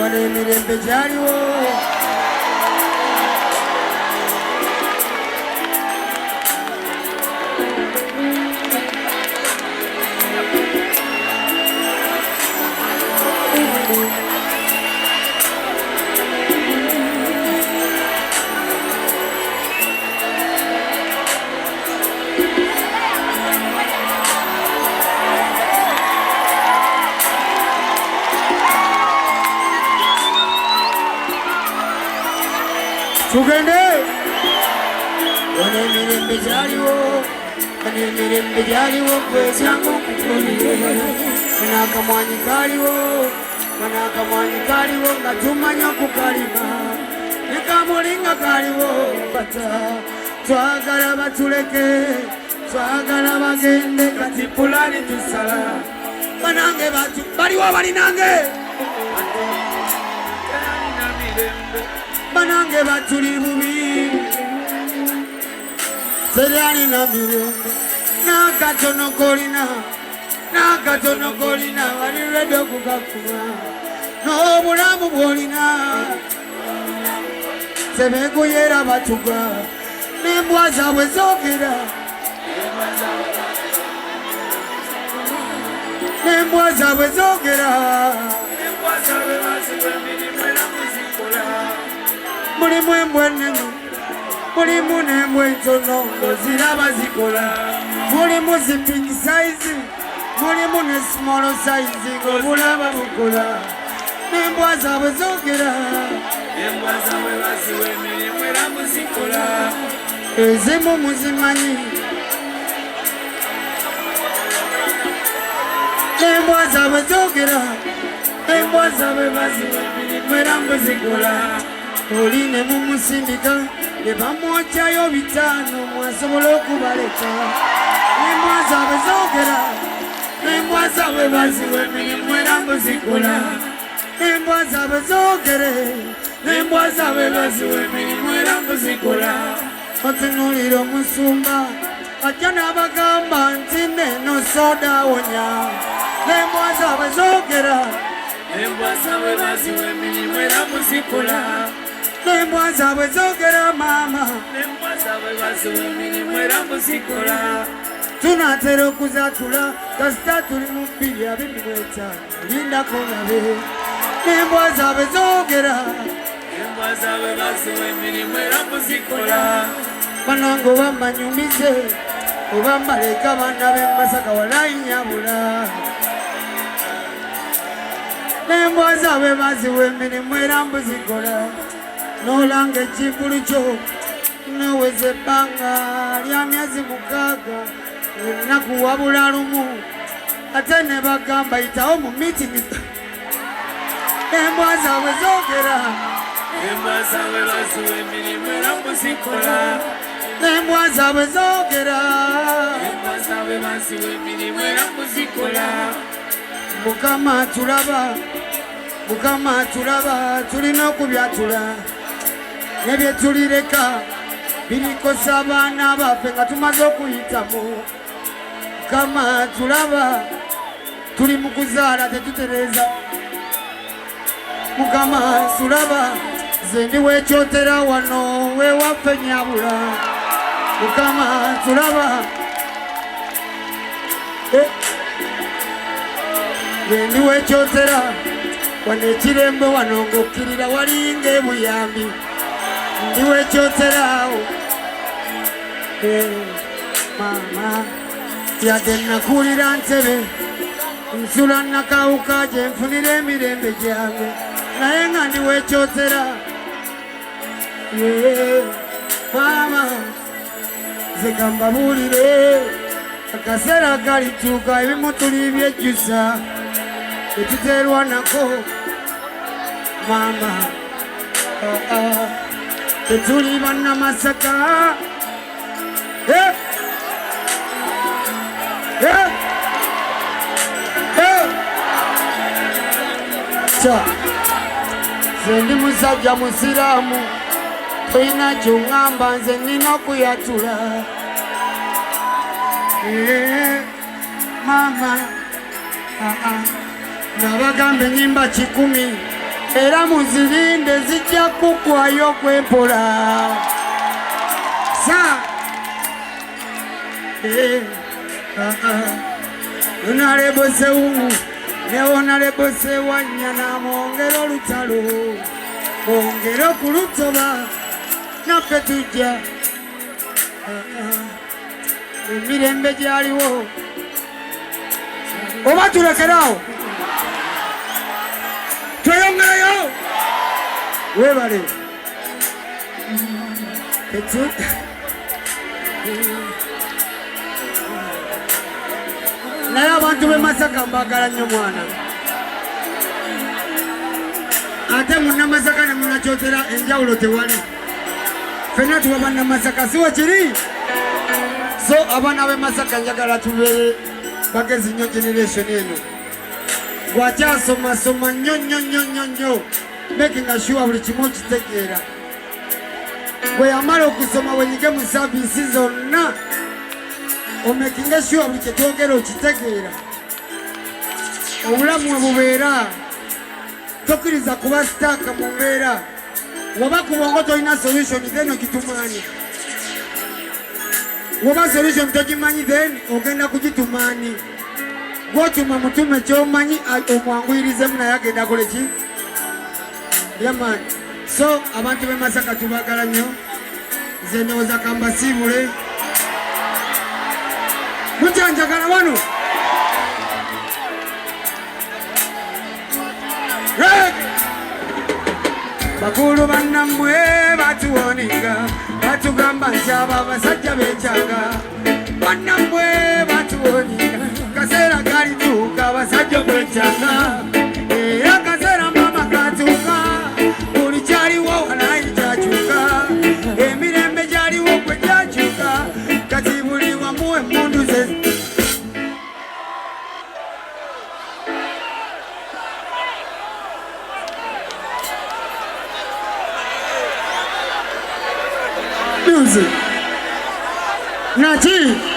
wano emirembe gyaliwo tugende wano emirembe gyaliwo kwesanga okukulire wano akamwanyi kaliwo nga tumanya okukalima nekamulinga kaliwo bata twagala batuleke twagala bagende kati pulani tusala banange baliwo balinange banange batuli bubi teryalina mirembe nakatono kolina wali redo okugakuba n'obulamu bwolina sebeguyera batuga n'embwa zaabwe zoogera mulimu embwa ennene mulimu n'embwa entono ng'oziraba zikola mulimu zi big size mulimu ne small size ng'obulaba bukola n'embwa zaabwe zoogera ezimu muzimanyi n'embwa zaabwe zoogera embwa zaabwe baziwa emirimu era mbuzikola oli ne mumusindika ne bamwokyayo 5 mwasobola okubaleka n'embwa zaabwe zoogera n'embwa zaabwe baziwa emirimu era mbuzikola n'embwa zaabwe zoogere n'embwa zaabwe baziwa emirimu era mbuzikola otunuulira omusumba ajja n'abagamba nti neno soda awonya n'embwa zaabwe zoogera n'embwa zaabwe baziwa emirimu era mbuzikola n'embwa zaabwe zoogera maama n'embwa zaabwe baziwa emirimu era mbuzikola tunatera okuzatula kasita tuli mu 2025 lindako nabe n'embwa zaabwe zoogera n'embwa zaabwe baziwa emirimu era mbuzikola banange oba mbanyumize oba mbaleka abaana b'emasaka walayinyabula n'embwa zaabwe baziwa emirimu era mbuzikola n'olanga ekivulu kyo noweza ebbanga lya myezi 6 olunaku wabula lumu ate ne bagamba yitawo mu mitingi embwa zaabwe zoogera embwa zaabwe baziwa emirimu era mbuzikola n'embwa zaabwe zoogera embwa zaabwe baziwa emirimu era mbuzikola mukama tulaba tulina okubyatula nebyetulireka birikosa abaana baffe nga tumaze okuyitamu mukama tulaba tuli mu kuzaala tetutereza mukama tulaba ze ndi weekyotera wano wewaffe nyabula mukama tulaba ze ndi weekyotera wano ekirembe wano ng'okkirira walinga ebuyambi ndi weekyoterawo maama yadde nakuulira ntebe nsula nakawuka gye nfunira emirembe gyange naye nga ndi weekyotera maama ze kambabuulire akaseera kalituuka ebimu tuli byejjusa tetuteerwa nako maama tetuli bannamasaka ze ndi musajja musiraamu toyina kyoŋŋamba nze nnina okuyatula maama nabagamba enyimba 10 era muzirinde zijja kuggwayo kwempola sa onalebosewu ne onalebosewanya namwongera olutalo bongera okulutoba naffe tujja emirembe gyaliwo oba tulekerawo tweyongerayo webale naye abantu b'e Masaka mbagala nnyo mwana ate munnamasaka ne munnakyotera enjawulo tewali fenna tuba bannamasaka siwe kiri so abaana b'e Masaka njagala tubeere bagezi nnyo generation eno gwakyasoma nnyo making sure buli kimu okitegeera bwe yamala okusoma wenyige mu saavisi zonna omaking sure buli kyetwogera okitegeera obulamu we bubeera tokkiriza kuba sitaaka mu mbeera woba kubongo tolina solution then ogitumaani woba solution togimanyi then ogenda kugitumaani gwotuma mutume kyomanyi omwanguyirizemu naye agenda koleki yamani so abantu b'e Masaka tubagala nnyo nze ndowooza kambasiibule mukyanjagala wano bakulu bannammwe batuwoninga batugamba nti abo abasajja beekyanga bannammwe batuwoninga kaseera kalituuka abasajja beekyanga era kaseera mama katuuka buli kyaliwo walayi kyakyuka emirembe gyaliwo kwe gyakyuka kati buli wamu emmundu ze music. Nati.